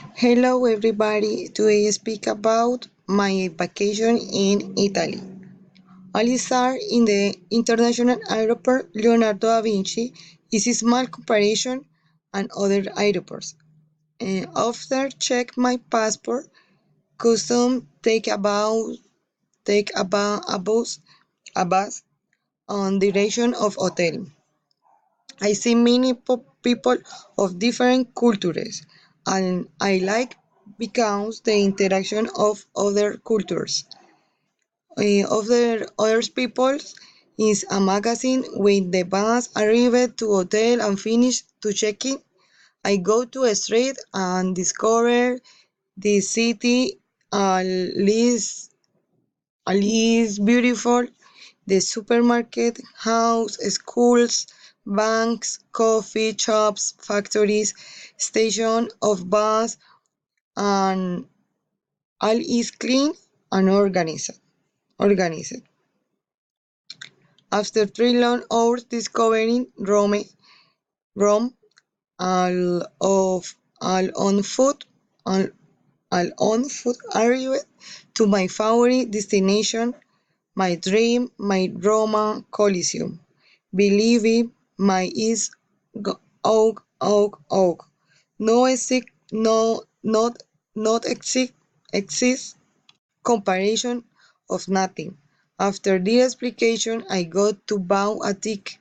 Hello everybody, today I speak about my vacation in Italy. I'll start in the International Airport Leonardo da Vinci is a small comparison and other airports. After check my passport, custom take a bus on direction of hotel. I see many people of different cultures, and I like because the interaction of other cultures. Other peoples is a magazine when the bus arrived to hotel and finish to check-in. I go to a street and discover the city at least beautiful. The supermarket, house, schools, banks, coffee shops, factories, station of bus, and all is clean and organized. After 3 long hours discovering Rome, all of all all, all on foot arrived to my favorite destination, my dream, my Roma Coliseum. Believe it, my is og. No exist, no, not exist comparison of nothing. After this explication, I got to buy a ticket,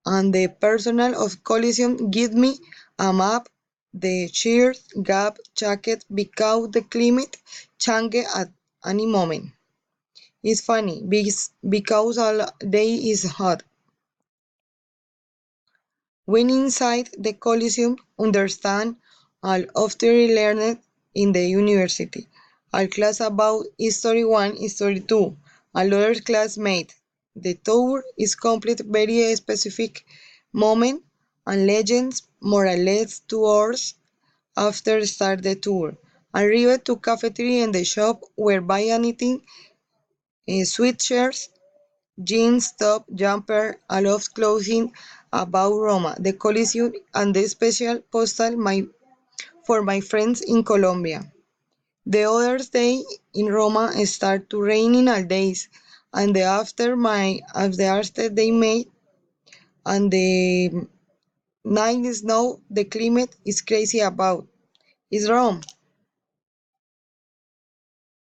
and the personnel of Coliseum give me a map, the chairs, gap jacket because the climate change at any moment. It's funny because all day is hot. When inside the Coliseum, understand all after learned in the university. All class about History 1, History 2, all other classmate. The tour is complete very specific moment and legends more or less 2 hours after start the tour. Arrived to cafeteria and the shop where buy anything, sweatshirts, jeans, top, jumper, a lot of clothing about Roma, the Coliseum, and the special postal for my friends in Colombia. The other day in Roma start to raining all days, and after they made and the night snow, the climate is crazy about. Is Rome.